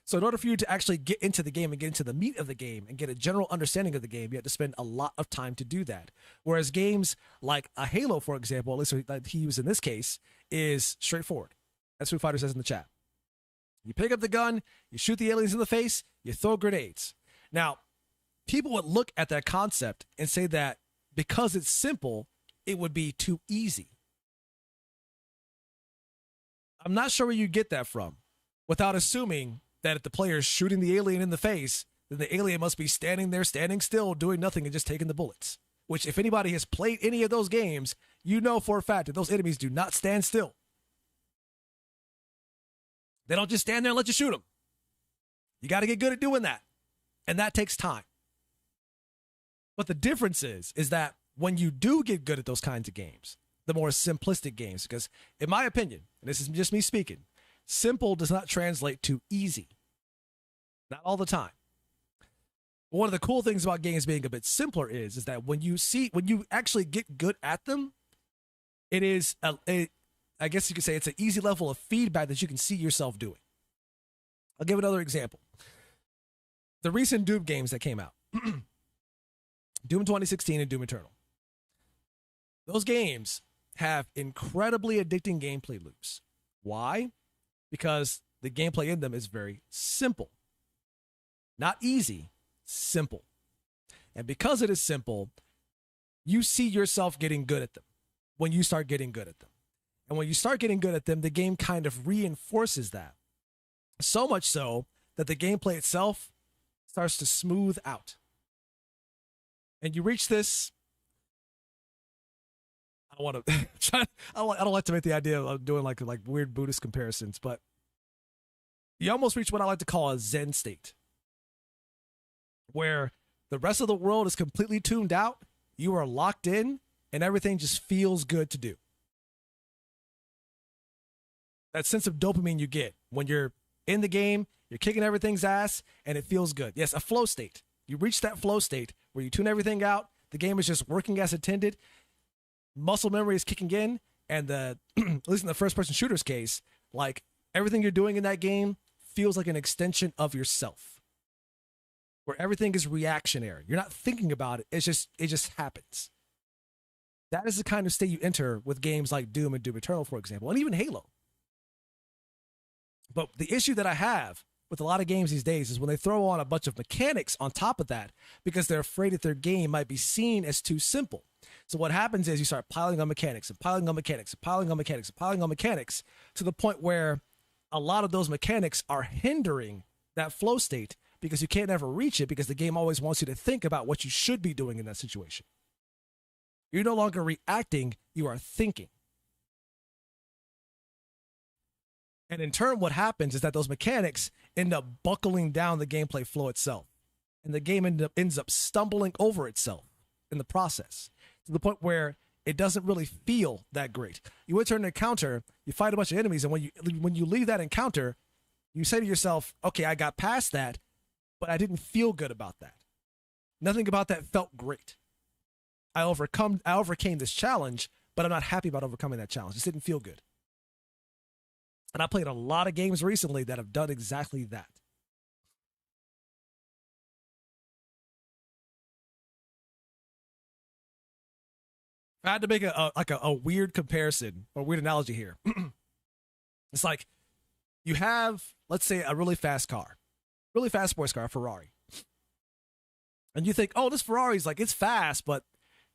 Speaker 1: So in order for you to actually get into the game and get into the meat of the game and get a general understanding of the game, you have to spend a lot of time to do that. Whereas games like a Halo, for example, at least like he used in this case, is straightforward. That's what Fighter says in the chat. You pick up the gun, you shoot the aliens in the face, you throw grenades. Now, people would look at that concept and say that because it's simple, it would be too easy. I'm not sure where you get that from without assuming that if the player is shooting the alien in the face, then the alien must be standing there, standing still, doing nothing and just taking the bullets. Which, if anybody has played any of those games, you know for a fact that those enemies do not stand still. They don't just stand there and let you shoot them. You got to get good at doing that. And that takes time. But the difference is that when you do get good at those kinds of games, the more simplistic games, because in my opinion, and this is just me speaking, simple does not translate to easy. Not all the time. But one of the cool things about games being a bit simpler is that when you actually get good at them, it is a I guess you could say it's an easy level of feedback that you can see yourself doing. I'll give another example. The recent Doom games that came out, Doom 2016 and Doom Eternal. Those games have incredibly addicting gameplay loops. Why? Because the gameplay in them is very simple. Not easy, simple. And because it is simple, you see yourself getting good at them when you start getting good at them. And when you start getting good at them, the game kind of reinforces that. So much so that the gameplay itself starts to smooth out. And you reach this, I want to I don't like to make the idea of doing like weird Buddhist comparisons, but you almost reach what I like to call a Zen state, where the rest of the world is completely tuned out, you are locked in, and everything just feels good to do. That sense of dopamine you get when you're in the game, you're kicking everything's ass, and it feels good. Yes, a flow state. You reach that flow state where you tune everything out, the game is just working as intended, muscle memory is kicking in, and at least in the first-person shooter's case, like everything you're doing in that game feels like an extension of yourself, where everything is reactionary. You're not thinking about it. It just happens. That is the kind of state you enter with games like Doom and Doom Eternal, for example, and even Halo. But the issue that I have with a lot of games these days is when they throw on a bunch of mechanics on top of that because they're afraid that their game might be seen as too simple. So what happens is you start piling on mechanics and piling on mechanics and piling on mechanics and piling on mechanics to the point where a lot of those mechanics are hindering that flow state because you can't ever reach it because the game always wants you to think about what you should be doing in that situation. You're no longer reacting, you are thinking. And in turn, what happens is that those mechanics end up buckling down the gameplay flow itself. And the game ends up stumbling over itself in the process to the point where it doesn't really feel that great. You enter an encounter, you fight a bunch of enemies, and when you leave that encounter, you say to yourself, okay, I got past that, but I didn't feel good about that. Nothing about that felt great. I overcame this challenge, but I'm not happy about overcoming that challenge. It just didn't feel good. And I played a lot of games recently that have done exactly that. If I had to make a weird comparison or weird analogy here, it's like you have, let's say, a really fast sports car, a Ferrari. And you think, oh, this Ferrari's like, it's fast, but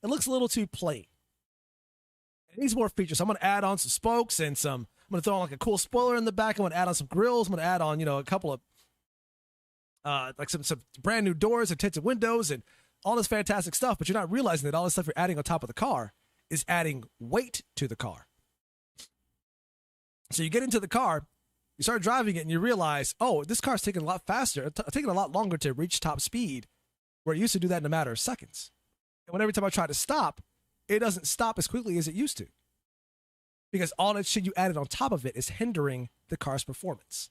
Speaker 1: it looks a little too plain. It needs more features. So I'm going to add on some spokes and I'm going to throw on like a cool spoiler in the back. I'm going to add on some grills. I'm going to add on, a couple of like some brand new doors and tinted windows and all this fantastic stuff. But you're not realizing that all this stuff you're adding on top of the car is adding weight to the car. So you get into the car, you start driving it, and you realize, oh, this car's taking a lot faster, taking a lot longer to reach top speed, where it used to do that in a matter of seconds. And when every time I try to stop, it doesn't stop as quickly as it used to. Because all that shit you added on top of it is hindering the car's performance.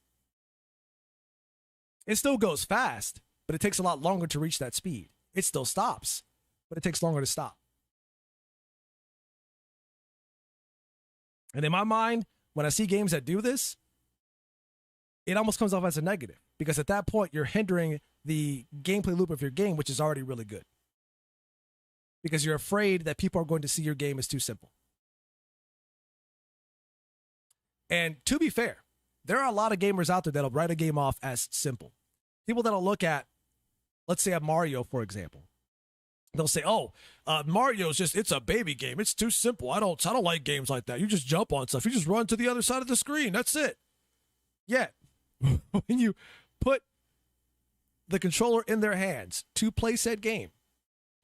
Speaker 1: It still goes fast, but it takes a lot longer to reach that speed. It still stops, but it takes longer to stop. And in my mind, when I see games that do this, it almost comes off as a negative. Because at that point, you're hindering the gameplay loop of your game, which is already really good. Because you're afraid that people are going to see your game as too simple. And to be fair, there are a lot of gamers out there that'll write a game off as simple. People that'll look at, let's say, a Mario, for example. They'll say, "Oh, Mario's it's a baby game. It's too simple. I don't like games like that. You just jump on stuff. You just run to the other side of the screen. That's it." Yet, when you put the controller in their hands to play said game,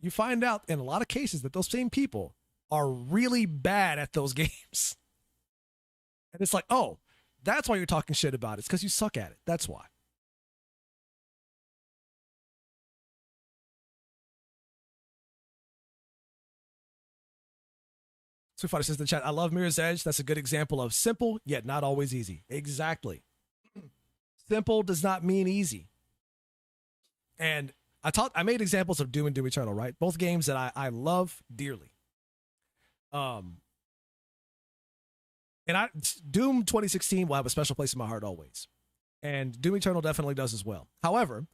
Speaker 1: you find out in a lot of cases that those same people are really bad at those games. And it's like, oh, that's why you're talking shit about it. It's because you suck at it. That's why. Sweet Fighter says in the chat, I love Mirror's Edge. That's a good example of simple, yet not always easy. Exactly. Simple does not mean easy. And I made examples of Doom and Doom Eternal, right? Both games that I love dearly. And Doom 2016 will have a special place in my heart always. And Doom Eternal definitely does as well. However,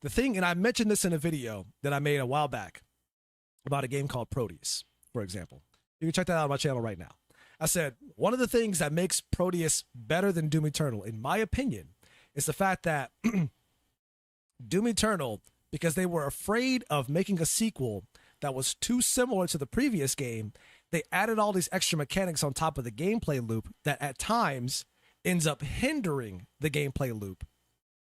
Speaker 1: the thing, and I mentioned this in a video that I made a while back about a game called Proteus, for example. You can check that out on my channel right now. I said, one of the things that makes Proteus better than Doom Eternal, in my opinion, is the fact that Doom Eternal, because they were afraid of making a sequel that was too similar to the previous game, they added all these extra mechanics on top of the gameplay loop that at times ends up hindering the gameplay loop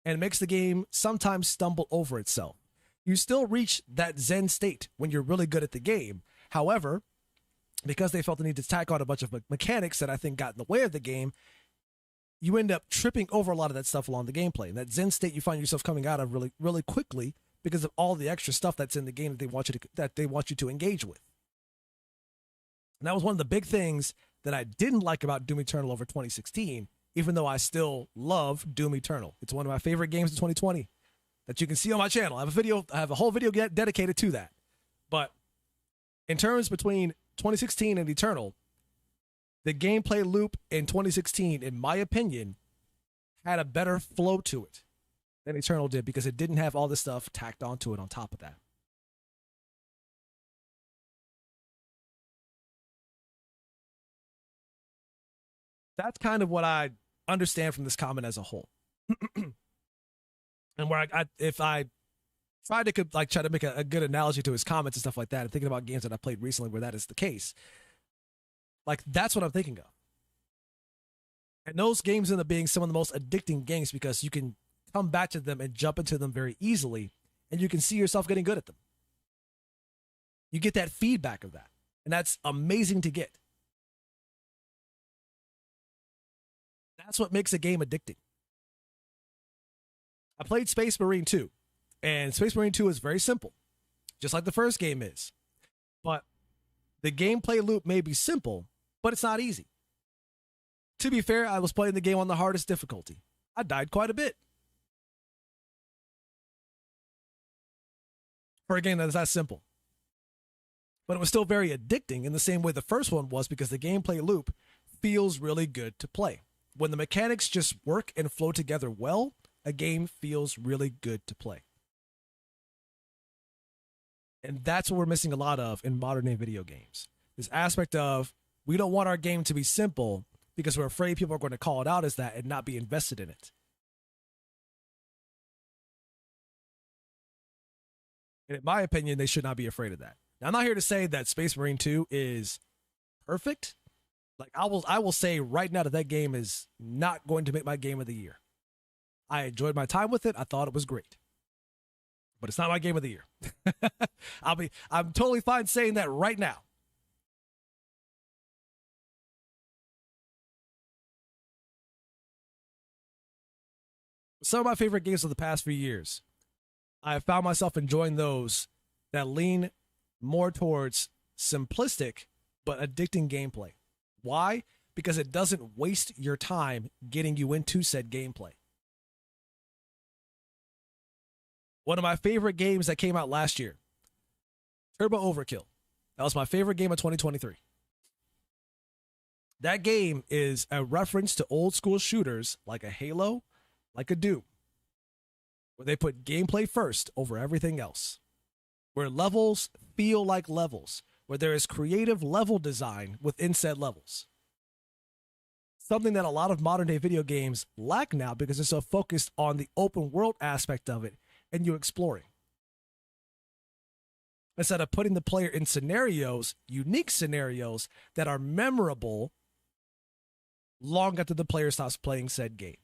Speaker 1: and makes the game sometimes stumble over itself. You still reach that Zen state when you're really good at the game. However, because they felt the need to tack on a bunch of mechanics that I think got in the way of the game, you end up tripping over a lot of that stuff along the gameplay. And that Zen state you find yourself coming out of really, really quickly because of all the extra stuff that's in the game that they want you to engage with. And that was one of the big things that I didn't like about Doom Eternal over 2016, even though I still love Doom Eternal. It's one of my favorite games of 2020 that you can see on my channel. I have a whole video dedicated to that. But in terms between 2016 and Eternal, the gameplay loop in 2016, in my opinion, had a better flow to it than Eternal did because it didn't have all this stuff tacked onto it on top of that. That's kind of what I understand from this comment as a whole. And where if I tried to try to make a good analogy to his comments and stuff like that, and thinking about games that I played recently where that is the case, like that's what I'm thinking of. And those games end up being some of the most addicting games because you can come back to them and jump into them very easily, and you can see yourself getting good at them. You get that feedback of that, and that's amazing to get. That's what makes a game addicting. I played Space Marine 2, and Space Marine 2 is very simple, just like the first game is. But the gameplay loop may be simple, but it's not easy. To be fair, I was playing the game on the hardest difficulty. I died quite a bit. For a game that is that simple. But it was still very addicting in the same way the first one was because the gameplay loop feels really good to play. When the mechanics just work and flow together well, a game feels really good to play. And that's what we're missing a lot of in modern day video games. This aspect of we don't want our game to be simple because we're afraid people are going to call it out as that and not be invested in it. And in my opinion, they should not be afraid of that. Now, I'm not here to say that Space Marine 2 is perfect. Like I will say right now that game is not going to make my game of the year. I enjoyed my time with it. I thought it was great. But it's not my game of the year. I'm totally fine saying that right now. Some of my favorite games of the past few years, I have found myself enjoying those that lean more towards simplistic but addicting gameplay. Why? Because it doesn't waste your time getting you into said gameplay. One of my favorite games that came out last year, Turbo Overkill. That was my favorite game of 2023. That game is a reference to old school shooters like a Halo, like a Doom, where they put gameplay first over everything else, where levels feel like levels, where there is creative level design within said levels. Something that a lot of modern day video games lack now because they're so focused on the open world aspect of it and you exploring. Instead of putting the player in scenarios, unique scenarios that are memorable long after the player stops playing said game.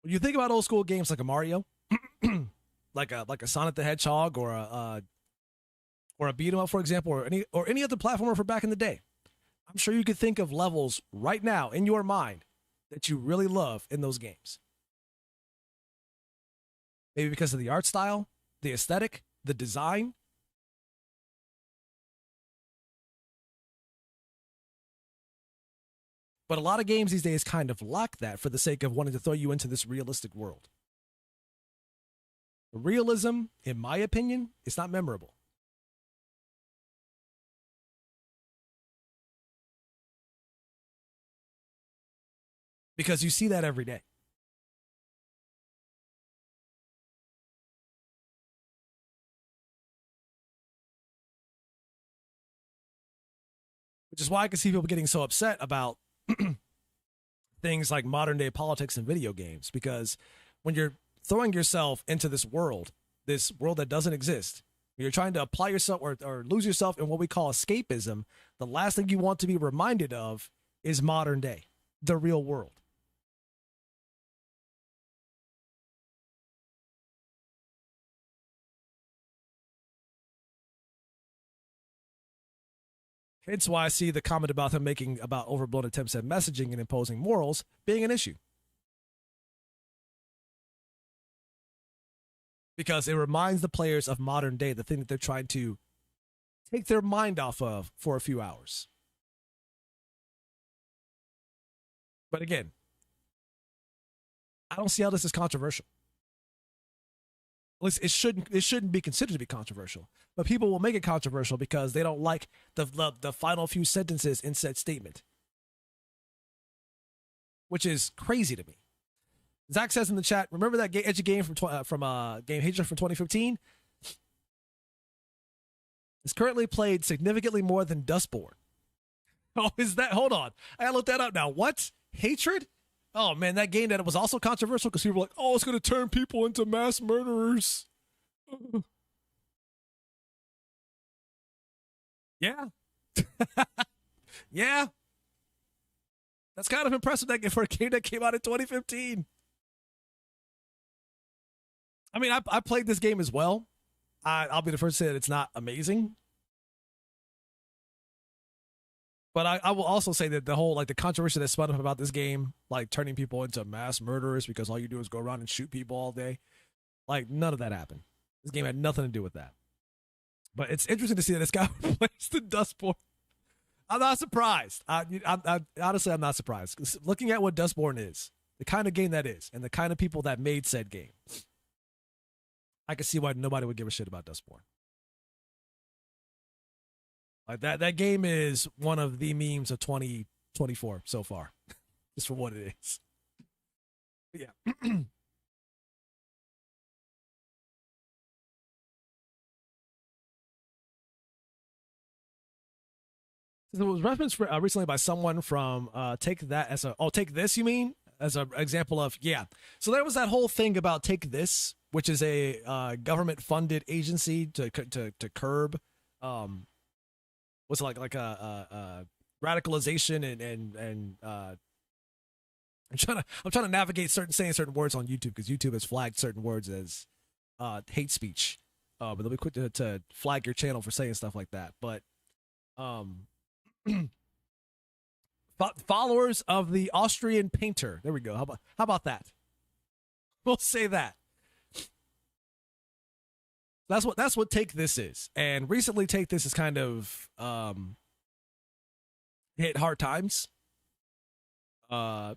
Speaker 1: When you think about old school games like a Mario, like a Sonic the Hedgehog or a beat 'em up, for example, or any other platformer from back in the day, I'm sure you could think of levels right now in your mind that you really love in those games. Maybe because of the art style, the aesthetic, the design. But a lot of games these days kind of lack that for the sake of wanting to throw you into this realistic world. Realism, in my opinion, is not memorable. because you see that every day. Which is why I can see people getting so upset about things like modern day politics and video games, because when you're throwing yourself into this world that doesn't exist, you're trying to apply yourself or lose yourself in what we call escapism, the last thing you want to be reminded of is modern day, the real world. Hence why I see the comment about him making about overblown attempts at messaging and imposing morals being an issue. Because it reminds the players of modern day, the thing that they're trying to take their mind off of for a few hours. But again, I don't see how this is controversial. At least it shouldn't be considered to be controversial. But people will make it controversial because they don't like the final few sentences in said statement, which is crazy to me. Zach says in the chat, remember that edgy game from Game Hatred from 2015? It's currently played significantly more than Dustborn. Oh, is that? Hold on. I looked that up now. What? Hatred? Oh, man, that game that was also controversial because people were like, oh, it's going to turn people into mass murderers. Yeah. Yeah. That's kind of impressive that for a game that came out in 2015. I mean, I played this game as well. I'll be the first to say that it's not amazing. But I will also say that the whole, like, the controversy that spun up about this game, like turning people into mass murderers because all you do is go around and shoot people all day, like, none of that happened. This game had nothing to do with that. But it's interesting to see that this guy plays the Dustborn. I'm not surprised. Honestly, I'm not surprised. Looking at what Dustborn is, the kind of game that is, and the kind of people that made said game, I can see why nobody would give a shit about Dustborn. Like that game is one of the memes of 2024 so far, just for what it is. But yeah. It was referenced recently by someone from Take That as a Take This, you mean, as an example of, yeah. So there was that whole thing about Take This, which is a government funded agency to curb what's like a radicalization and I'm trying to navigate saying certain words on YouTube because YouTube has flagged certain words as hate speech. But they'll be quick to flag your channel for saying stuff like that. But followers of the Austrian painter. There we go. How about that? We'll say that. That's what Take This is. And recently Take This is kind of hit hard times in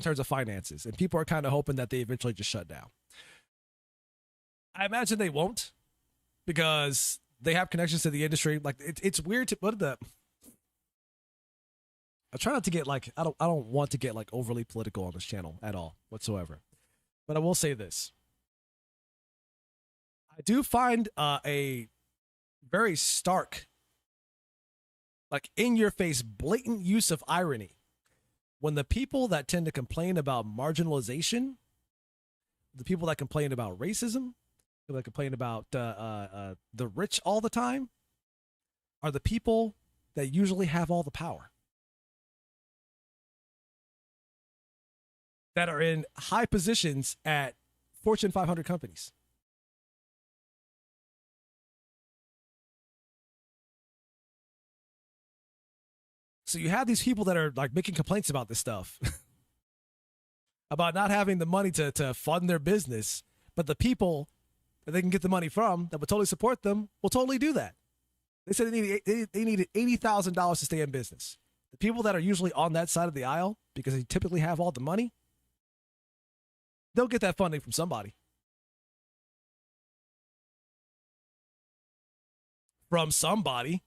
Speaker 1: terms of finances. And people are kind of hoping that they eventually just shut down. I imagine they won't because they have connections to the industry. Like it's weird to I try not to get like I don't want to get like overly political on this channel at all whatsoever. But I will say this. I do find a very stark, like in your face, blatant use of irony when the people that tend to complain about marginalization, the people that complain about racism, people that complain about the rich all the time, are the people that usually have all the power, that are in high positions at Fortune 500 companies. So you have these people that are like making complaints about this stuff, about not having the money to fund their business, but the people that they can get the money from that would totally support them will totally do that. They said they needed $80,000 to stay in business. The people that are usually on that side of the aisle, because they typically have all the money, they'll get that funding from somebody. From somebody.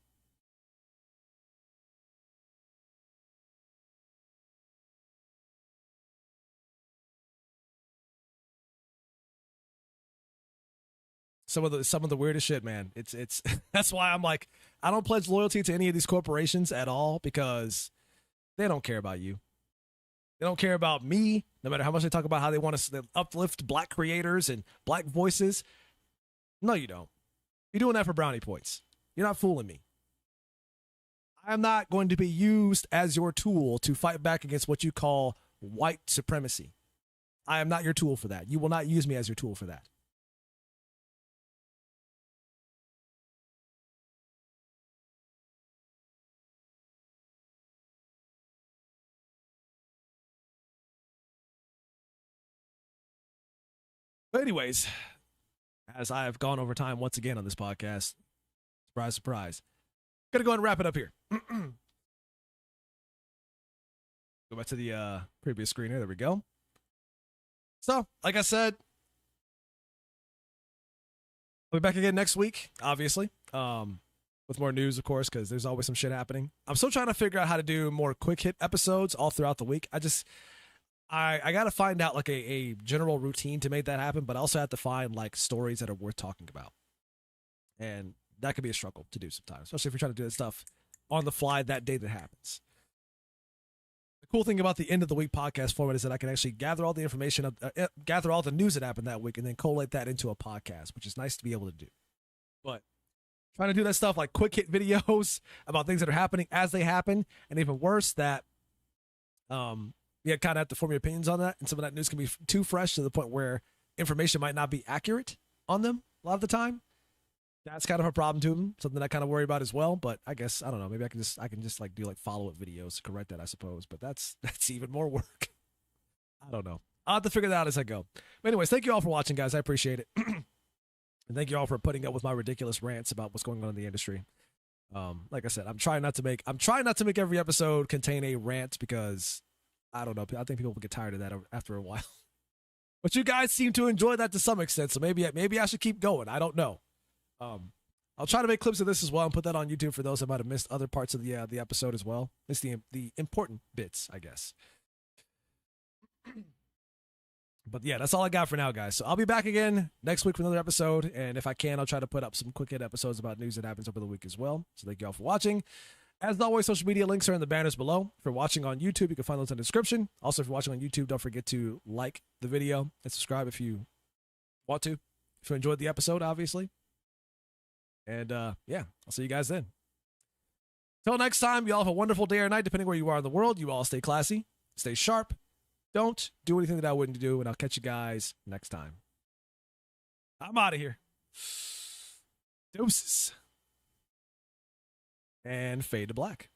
Speaker 1: Some of the weirdest shit, man. It's that's why I'm like, I don't pledge loyalty to any of these corporations at all, because they don't care about you. They don't care about me, no matter how much they talk about how they want to uplift black creators and black voices. No, you don't. You're doing that for brownie points. You're not fooling me. I am not going to be used as your tool to fight back against what you call white supremacy. I am not your tool for that. You will not use me as your tool for that. But anyways, as I have gone over time once again on this podcast, surprise, surprise, gonna go ahead and wrap it up here. Go back to the previous screen here. There we go. So, like I said, I'll be back again next week, obviously, with more news, of course, because there's always some shit happening. I'm still trying to figure out how to do more quick hit episodes all throughout the week. I got to find out like a general routine to make that happen, but I also have to find like stories that are worth talking about. And that could be a struggle to do sometimes, especially if you're trying to do this stuff on the fly that day that happens. The cool thing about the end of the week podcast format is that I can actually gather all the information, gather all the news that happened that week, and then collate that into a podcast, which is nice to be able to do. But trying to do that stuff like quick hit videos about things that are happening as they happen, and even worse, that you kind of have to form your opinions on that, and some of that news can be too fresh to the point where information might not be accurate on them a lot of the time. That's kind of a problem to them, something I kind of worry about as well. But I guess, I don't know, maybe I can just like do like follow-up videos to correct that, I suppose. But that's even more work. I don't know. I'll have to figure that out as I go. But anyways, thank you all for watching, guys. I appreciate it. And thank you all for putting up with my ridiculous rants about what's going on in the industry. Like I said, I'm trying not to make every episode contain a rant, because I don't know, I think people will get tired of that after a while. But you guys seem to enjoy that to some extent, so maybe I should keep going. I don't know. I'll try to make clips of this as well and put that on YouTube for those that might have missed other parts of the episode as well. It's the important bits, I guess. But yeah, that's all I got for now, guys. So I'll be back again next week for another episode, and if I can, I'll try to put up some quick hit episodes about news that happens over the week as well. So thank you all for watching. As always, social media links are in the banners below. If you're watching on YouTube, you can find those in the description. Also, if you're watching on YouTube, don't forget to like the video and subscribe if you want to. If you enjoyed the episode, obviously. And yeah, I'll see you guys then. Till next time, you all have a wonderful day or night, depending where you are in the world. You all stay classy, stay sharp. Don't do anything that I wouldn't do, and I'll catch you guys next time. I'm out of here. Deuces. And fade to black.